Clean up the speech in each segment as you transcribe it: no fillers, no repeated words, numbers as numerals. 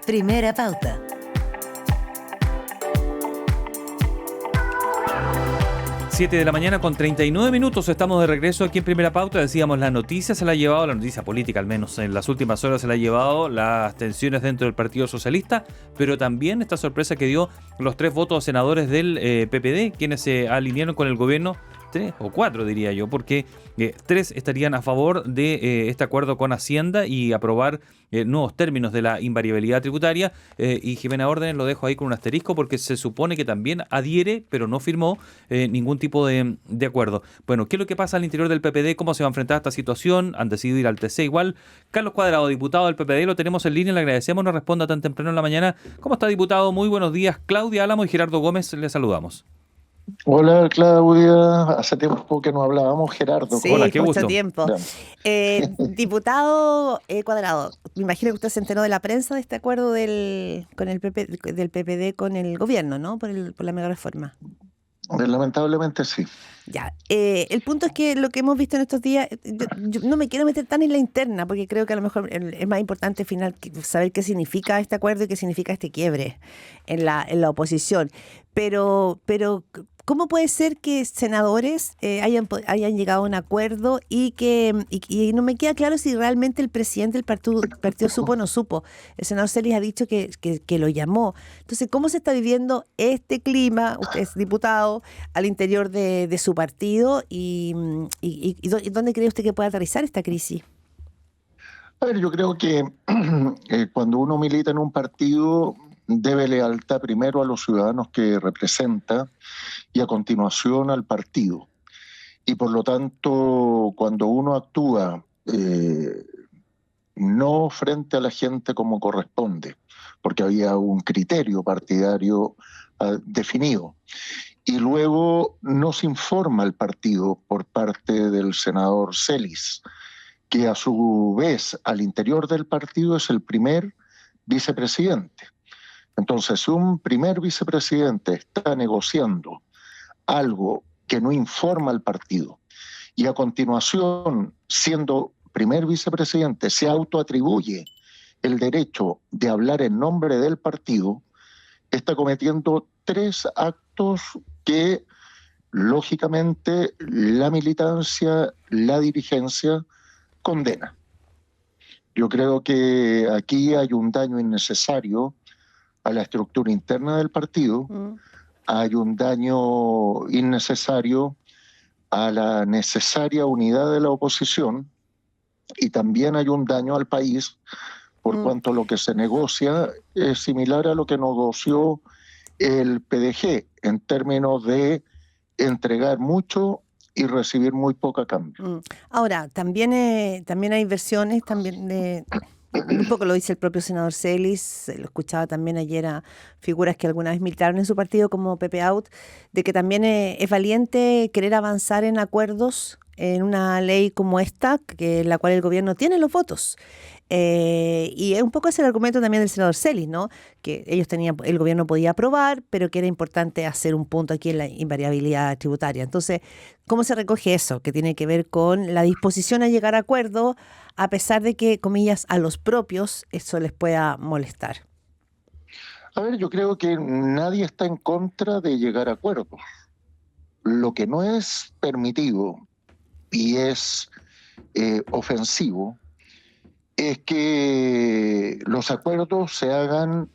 Primera Pauta. Siete de la mañana con 39 minutos, estamos de regreso aquí en Primera Pauta. Decíamos, la noticia política al menos en las últimas horas se la ha llevado las tensiones dentro del Partido Socialista, pero también esta sorpresa que dio los 3 votos senadores del PPD, quienes se alinearon con el gobierno, 3 o 4 diría yo, porque 3 estarían a favor de este acuerdo con Hacienda y aprobar nuevos términos de la invariabilidad tributaria, y Jimena Órdenes lo dejo ahí con un asterisco porque se supone que también adhiere, pero no firmó ningún tipo de acuerdo. Bueno, ¿qué es lo que pasa al interior del PPD? ¿Cómo se va a enfrentar a esta situación? ¿Han decidido ir al TC igual? Carlos Cuadrado, diputado del PPD, lo tenemos en línea, le agradecemos, nos responda tan temprano en la mañana. ¿Cómo está, diputado? Muy buenos días. Claudia Álamo y Gerardo Gómez, le saludamos. Hola Claudia, hace tiempo que no hablábamos, Gerardo. Sí, hola, qué mucho gusto. tiempo. Diputado Cuadrado, me imagino que usted se enteró de la prensa de este acuerdo del PPD con el gobierno, ¿no? Por la mega reforma. Lamentablemente sí. Ya, el punto es que lo que hemos visto en estos días, yo no me quiero meter tan en la interna, porque creo que a lo mejor es más importante al final saber qué significa este acuerdo y qué significa este quiebre en la oposición. Pero ¿cómo puede ser que senadores hayan llegado a un acuerdo y no me queda claro si realmente el presidente del partido supo o no supo? El senador Celis ha dicho que lo llamó. Entonces, ¿cómo se está viviendo este clima, usted es diputado, al interior de su partido y dónde cree usted que puede aterrizar esta crisis? A ver, yo creo que cuando uno milita en un partido debe lealtad primero a los ciudadanos que representa y a continuación al partido. Y por lo tanto, cuando uno actúa no frente a la gente como corresponde, porque había un criterio partidario definido, y luego no se informa al partido por parte del senador Celis, que a su vez al interior del partido es el primer vicepresidente. Entonces, si un primer vicepresidente está negociando algo que no informa al partido y a continuación, siendo primer vicepresidente, se autoatribuye el derecho de hablar en nombre del partido, está cometiendo 3 actos que, lógicamente, la militancia, la dirigencia condena. Yo creo que aquí hay un daño innecesario a la estructura interna del partido, hay un daño innecesario a la necesaria unidad de la oposición y también hay un daño al país por cuanto lo que se negocia es similar a lo que negoció el PDG en términos de entregar mucho y recibir muy poco a cambio. Ahora, también hay versiones, un poco lo dice el propio senador Celis, lo escuchaba también ayer a figuras que alguna vez militaron en su partido como Pepe Out, de que también es valiente querer avanzar en acuerdos en una ley como esta, en la cual el gobierno tiene los votos. Y es un poco ese el argumento también del senador Celis, ¿no? Que el gobierno podía aprobar, pero que era importante hacer un punto aquí en la invariabilidad tributaria. Entonces, ¿cómo se recoge eso? Que tiene que ver con la disposición a llegar a acuerdo, a pesar de que, comillas, a los propios eso les pueda molestar. A ver, yo creo que nadie está en contra de llegar a acuerdos. Lo que no es permitido y es ofensivo es que los acuerdos se hagan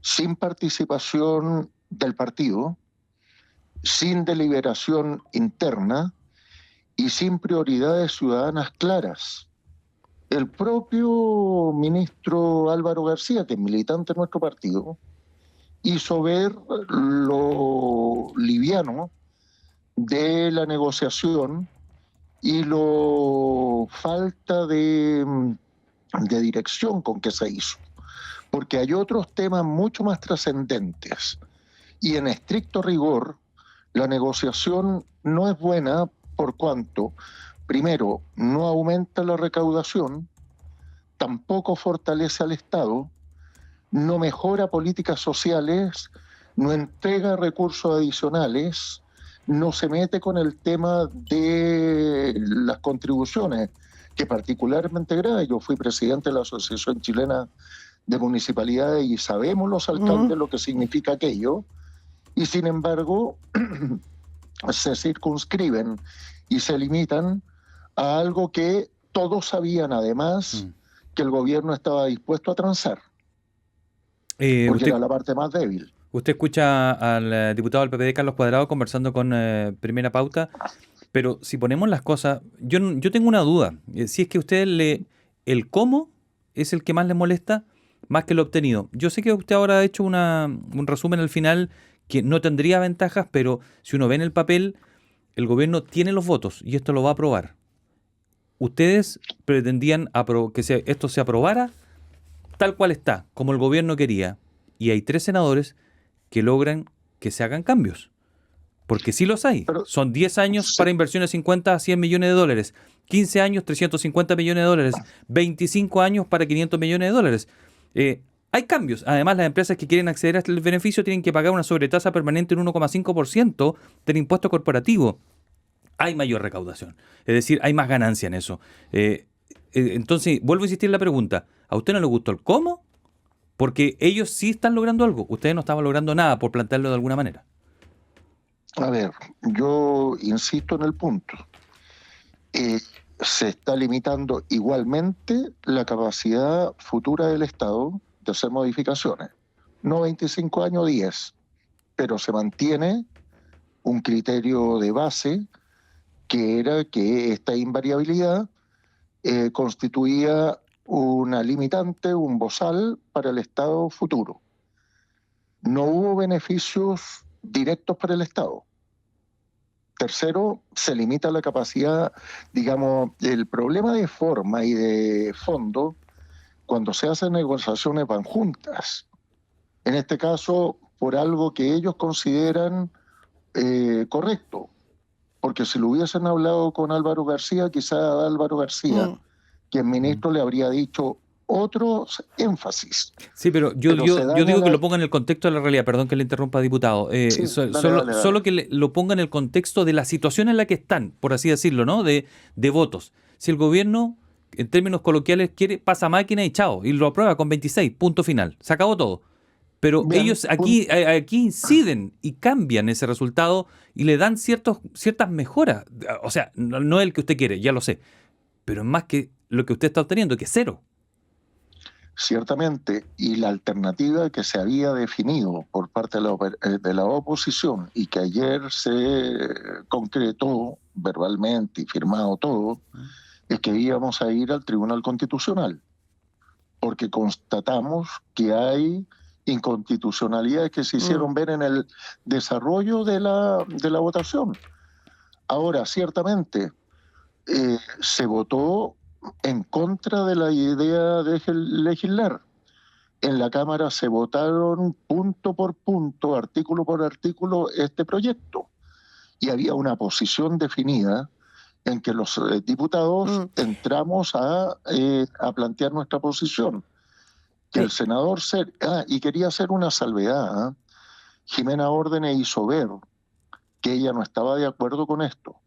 sin participación del partido, sin deliberación interna y sin prioridades ciudadanas claras. El propio ministro Álvaro García, que es militante de nuestro partido, hizo ver lo liviano de la negociación y lo falta de dirección con que se hizo. Porque hay otros temas mucho más trascendentes y en estricto rigor la negociación no es buena por cuanto, primero, no aumenta la recaudación, tampoco fortalece al Estado, no mejora políticas sociales, no entrega recursos adicionales, no se mete con el tema de las contribuciones, que particularmente grave. Yo fui presidente de la Asociación Chilena de municipalidades y sabemos los alcaldes lo que significa aquello, y sin embargo se circunscriben y se limitan a algo que todos sabían además que el gobierno estaba dispuesto a transar, porque era la parte más débil. Usted escucha al diputado del PPD, Carlos Cuadrado, conversando con Primera Pauta, pero si ponemos las cosas, yo tengo una duda. Si es que el cómo es el que más le molesta, más que lo obtenido. Yo sé que usted ahora ha hecho un resumen al final que no tendría ventajas, pero si uno ve en el papel, el gobierno tiene los votos y esto lo va a aprobar. ¿Ustedes pretendían que esto se aprobara tal cual está, como el gobierno quería? Y hay 3 senadores que logran que se hagan cambios. Porque sí los hay. Pero, son 10 años para inversiones 50 a 100 millones de dólares, 15 años 350 millones de dólares, 25 años para 500 millones de dólares. Hay cambios. Además, las empresas que quieren acceder a este beneficio tienen que pagar una sobretasa permanente en 1,5% del impuesto corporativo. Hay mayor recaudación. Es decir, hay más ganancia en eso. Entonces, vuelvo a insistir en la pregunta. ¿A usted no le gustó el cómo? Porque ellos sí están logrando algo. Ustedes no estaban logrando nada, por plantearlo de alguna manera. A ver, yo insisto en el punto. Se está limitando igualmente la capacidad futura del Estado de hacer modificaciones. No 25 años, 10, pero se mantiene un criterio de base que era que esta invariabilidad constituía una limitante, un bozal para el Estado futuro. No hubo beneficios directos para el Estado. Tercero, se limita la capacidad, digamos, el problema de forma y de fondo, cuando se hacen negociaciones van juntas. En este caso, por algo que ellos consideran correcto. Porque si lo hubiesen hablado con Álvaro García, quizá Álvaro García, que el ministro le habría dicho otros énfasis. Sí, pero yo digo que lo ponga en el contexto de la realidad. Perdón que le interrumpa, diputado. Sí, solo que lo ponga en el contexto de la situación en la que están, por así decirlo, ¿no? De votos. Si el gobierno, en términos coloquiales, quiere, pasa máquina y chao, y lo aprueba con 26, punto final. Se acabó todo. Pero bien, ellos aquí inciden y cambian ese resultado y le dan ciertas mejoras. O sea, no es el que usted quiere, ya lo sé. Pero es más que lo que usted está obteniendo, que es 0. Ciertamente, y la alternativa que se había definido por parte de la oposición y que ayer se concretó verbalmente y firmado todo, es que íbamos a ir al Tribunal Constitucional, porque constatamos que hay inconstitucionalidades que se hicieron ver en el desarrollo de la votación. Ahora, ciertamente, se votó en contra de la idea de legislar. En la Cámara se votaron punto por punto, artículo por artículo, este proyecto. Y había una posición definida en que los diputados entramos a plantear nuestra posición. Que el senador... y quería hacer una salvedad. Jimena Órdenes hizo ver que ella no estaba de acuerdo con esto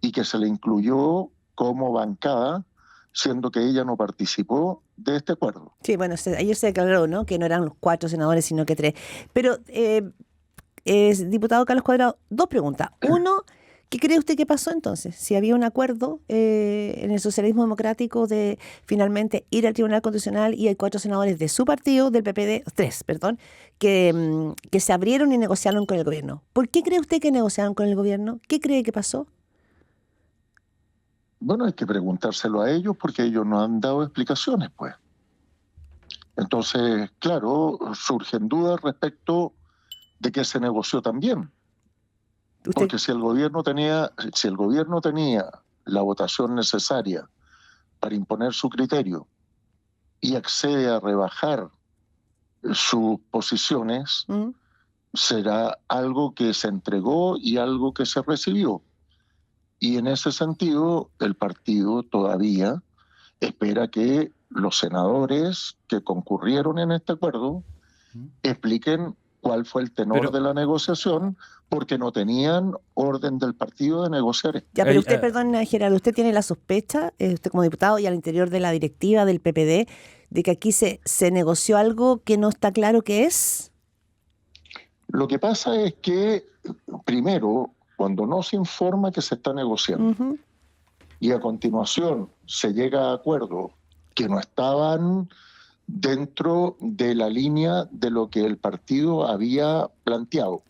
y que se le incluyó como bancada, siendo que ella no participó de este acuerdo. Sí, bueno, ayer se declaró, ¿no?, que no eran los 4 senadores, sino que 3. Pero, diputado Carlos Cuadrado, 2 preguntas. Uno, ¿qué cree usted que pasó entonces? Si había un acuerdo en el socialismo democrático de finalmente ir al Tribunal Constitucional y hay 4 senadores de su partido, del PPD, 3, perdón, que se abrieron y negociaron con el gobierno. ¿Por qué cree usted que negociaron con el gobierno? ¿Qué cree que pasó? Bueno, hay que preguntárselo a ellos porque ellos no han dado explicaciones, pues. Entonces, claro, surgen dudas respecto de que se negoció también. Porque si el gobierno tenía la votación necesaria para imponer su criterio y accede a rebajar sus posiciones, será algo que se entregó y algo que se recibió. Y en ese sentido, el partido todavía espera que los senadores que concurrieron en este acuerdo expliquen cuál fue el tenor de la negociación, porque no tenían orden del partido de negociar. Ya, pero usted, perdón, Gerardo, usted tiene la sospecha, usted como diputado y al interior de la directiva del PPD, de que aquí se negoció algo que no está claro qué es? Lo que pasa es que, primero, cuando no se informa que se está negociando Ujú. y a continuación se llega a acuerdos que no estaban dentro de la línea de lo que el partido había planteado,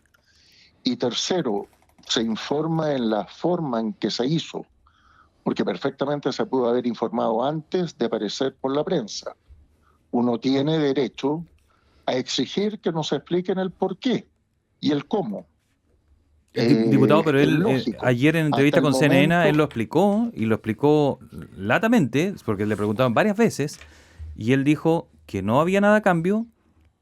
y tercero, se informa en la forma en que se hizo, porque perfectamente se pudo haber informado antes de aparecer por la prensa. Uno tiene derecho a exigir que nos expliquen el por qué y el cómo. Diputado, pero Es él lógico. ayer en Hasta entrevista el con CNN, él momento, lo explicó y lo explicó latamente, porque le preguntaban varias veces, y él dijo que no había nada a cambio,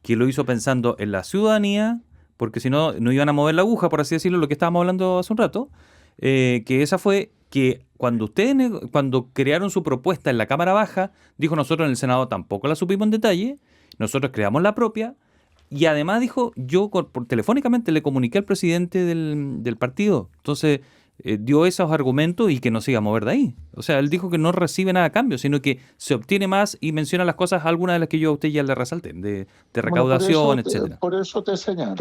que lo hizo pensando en la ciudadanía, porque si no, no iban a mover la aguja, por así decirlo, lo que estábamos hablando hace un rato, que esa fue que cuando cuando crearon su propuesta en la Cámara Baja, dijo nosotros en el Senado tampoco la supimos en detalle, nosotros creamos la propia, y además dijo, yo telefónicamente le comuniqué al presidente del partido, entonces dio esos argumentos y que no se iba a mover de ahí. O sea, él dijo que no recibe nada a cambio, sino que se obtiene más y menciona las cosas, algunas de las que yo a usted ya le resalté, de bueno, recaudación, etcétera. por eso te señalo.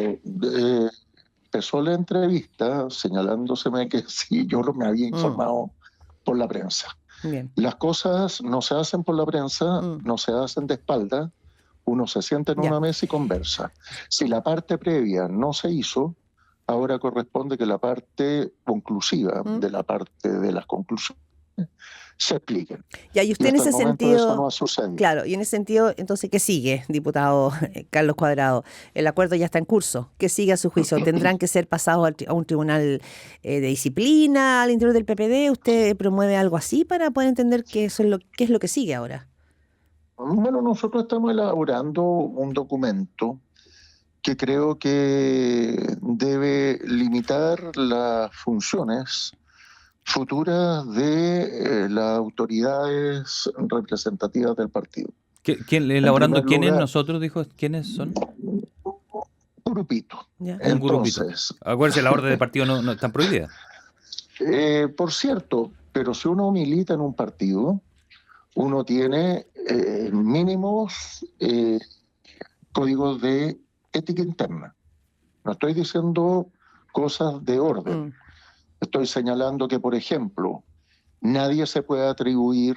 Empezó la entrevista señalándoseme que sí, yo no me había informado por la prensa. Bien. Las cosas no se hacen por la prensa, no se hacen de espalda. Uno se sienta en Ya. una mesa y conversa. Si la parte previa no se hizo, ahora corresponde que la parte conclusiva de la parte de las conclusiones se expliquen. Ya, y Y usted en hasta ese el momento eso no sentido, ha sucedido. claro, y en ese sentido, entonces, ¿qué sigue, diputado Carlos Cuadrado? El acuerdo ya está en curso. ¿Qué sigue a su juicio? ¿Tendrán que ser pasados a un tribunal de disciplina al interior del PPD? ¿Usted promueve algo así para poder entender qué es lo que sigue ahora? Bueno, nosotros estamos elaborando un documento que creo que debe limitar las funciones futuras de las autoridades representativas del partido. En Elaborando primer quiénes lugar, nosotros, dijo, quiénes son. un grupito. Ya. Un grupito. Entonces, Acuérdense, la orden de partido no están prohibida. por cierto, pero si uno milita en un partido, uno tiene mínimos códigos de ética interna. No estoy diciendo cosas de orden. Estoy señalando que, por ejemplo, nadie se puede atribuir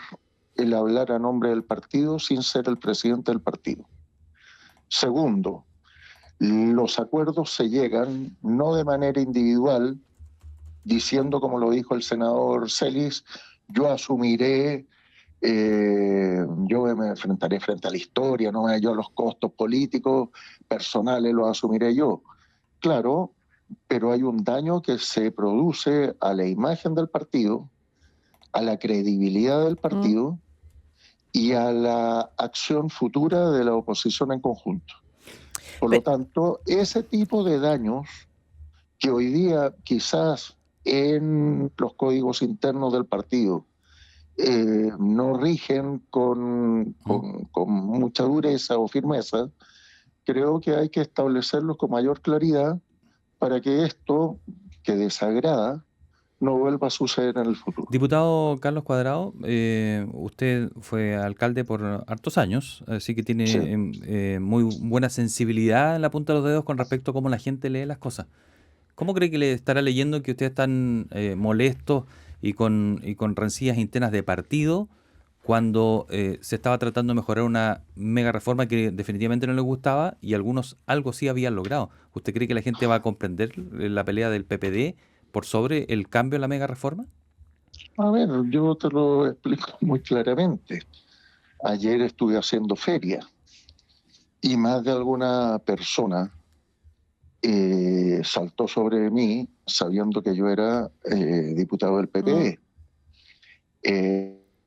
el hablar a nombre del partido sin ser el presidente del partido. Segundo, los acuerdos se llegan no de manera individual, diciendo, como lo dijo el senador Celis, yo asumiré, yo me enfrentaré frente a la historia, no yo los costos políticos, personales los asumiré yo. Claro, pero hay un daño que se produce a la imagen del partido, a la credibilidad del partido y a la acción futura de la oposición en conjunto. Por lo tanto, ese tipo de daños que hoy día quizás en los códigos internos del partido no rigen con mucha dureza o firmeza, creo que hay que establecerlos con mayor claridad para que esto que desagrada no vuelva a suceder en el futuro. Diputado Carlos Cuadrado, usted fue alcalde por hartos años, así que tiene muy buena sensibilidad en la punta de los dedos con respecto a cómo la gente lee las cosas. ¿Cómo cree que le estará leyendo que ustedes están molestos y con rencillas internas de partido cuando se estaba tratando de mejorar una mega reforma que definitivamente no les gustaba y algunos algo sí habían logrado? ¿Usted cree que la gente va a comprender la pelea del PPD por sobre el cambio en la mega reforma? A ver, yo te lo explico muy claramente. Ayer estuve haciendo feria y más de alguna persona saltó sobre mí sabiendo que yo era diputado del PPD.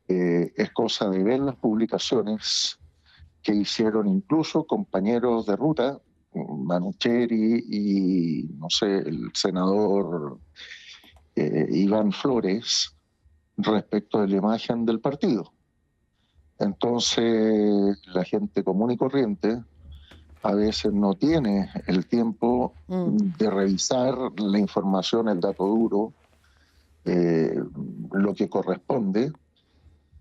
Es cosa de ver las publicaciones que hicieron incluso compañeros de ruta, Manucheri y, no sé, el senador Iván Flores, respecto de la imagen del partido. Entonces, la gente común y corriente a veces no tiene el tiempo de revisar la información, el dato duro, lo que corresponde,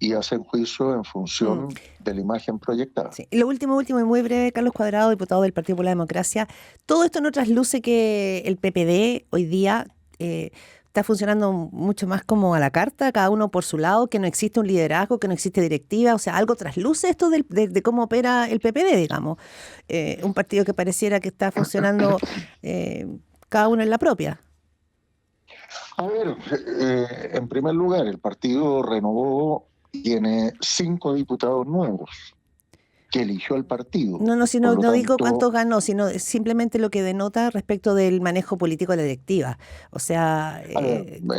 y hacen juicio en función de la imagen proyectada. Sí. Y lo último y muy breve, Carlos Cuadrado, diputado del Partido por la Democracia. Todo esto no trasluce que el PPD hoy día está funcionando mucho más como a la carta, cada uno por su lado, que no existe un liderazgo, que no existe directiva. O sea, algo trasluce esto de cómo opera el PPD, digamos. Un partido que pareciera que está funcionando cada uno en la propia. A ver, en primer lugar, el partido renovó, tiene 5 diputados nuevos que eligió el partido. No digo cuántos ganó, sino simplemente lo que denota respecto del manejo político de la directiva. O sea,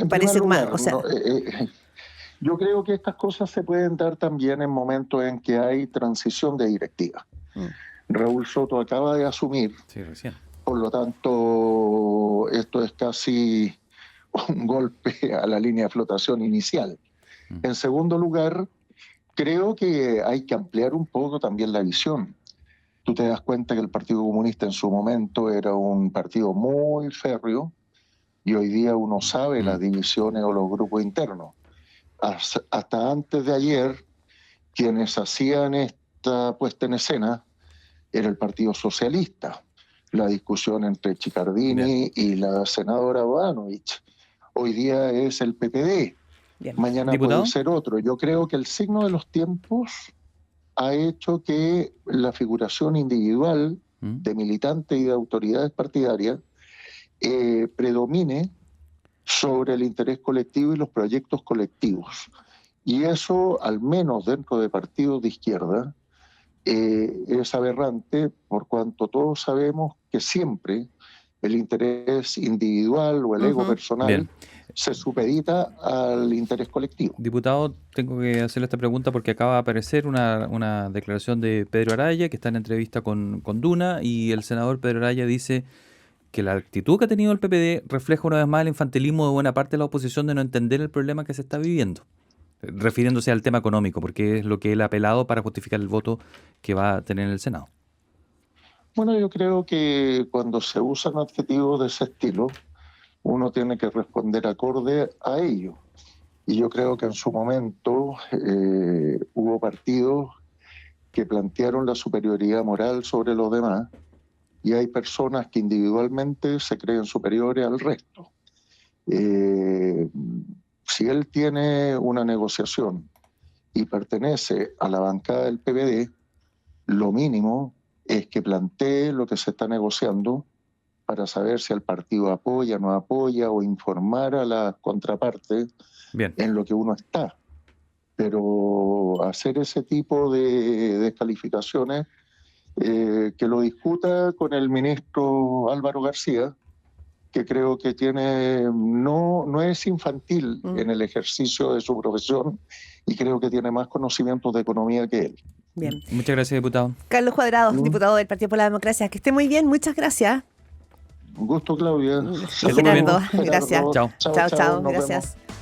parece más. O sea, yo creo que estas cosas se pueden dar también en momentos en que hay transición de directiva. Raúl Soto acaba de asumir, recién. Por lo tanto, esto es casi un golpe a la línea de flotación inicial. En segundo lugar, creo que hay que ampliar un poco también la visión. Tú te das cuenta que el Partido Comunista en su momento era un partido muy férreo y hoy día uno sabe las divisiones o los grupos internos. Hasta antes de ayer, quienes hacían esta puesta en escena era el Partido Socialista. La discusión entre Chicardini y la senadora Bodanovich. Hoy día es el PPD. Bien. Mañana ¿Diputado? puede ser otro. Yo creo que el signo de los tiempos ha hecho que la figuración individual de militantes y de autoridades partidarias predomine sobre el interés colectivo y los proyectos colectivos. Y eso, al menos dentro de partidos de izquierda, es aberrante, por cuanto todos sabemos que siempre el interés individual o el ego personal se supedita al interés colectivo. Diputado, tengo que hacerle esta pregunta porque acaba de aparecer una declaración de Pedro Araya, que está en entrevista con Duna, y el senador Pedro Araya dice que la actitud que ha tenido el PPD refleja una vez más el infantilismo de buena parte de la oposición de no entender el problema que se está viviendo, refiriéndose al tema económico, porque es lo que él ha apelado para justificar el voto que va a tener en el Senado. Bueno, yo creo que cuando se usan adjetivos de ese estilo, uno tiene que responder acorde a ello. Y yo creo que en su momento hubo partidos que plantearon la superioridad moral sobre los demás y hay personas que individualmente se creen superiores al resto. Si él tiene una negociación y pertenece a la bancada del PPD, lo mínimo es que plantee lo que se está negociando para saber si el partido apoya, no apoya, o informar a la contraparte en lo que uno está. Pero hacer ese tipo de descalificaciones, que lo discuta con el ministro Álvaro García, que creo que no es infantil en el ejercicio de su profesión y creo que tiene más conocimientos de economía que él. Bien. Muchas gracias, diputado. Carlos Cuadrado, diputado del Partido por la Democracia. Que esté muy bien, muchas gracias. Un gusto, Claudia. Gerardo, gracias. Chao. Chao, gracias.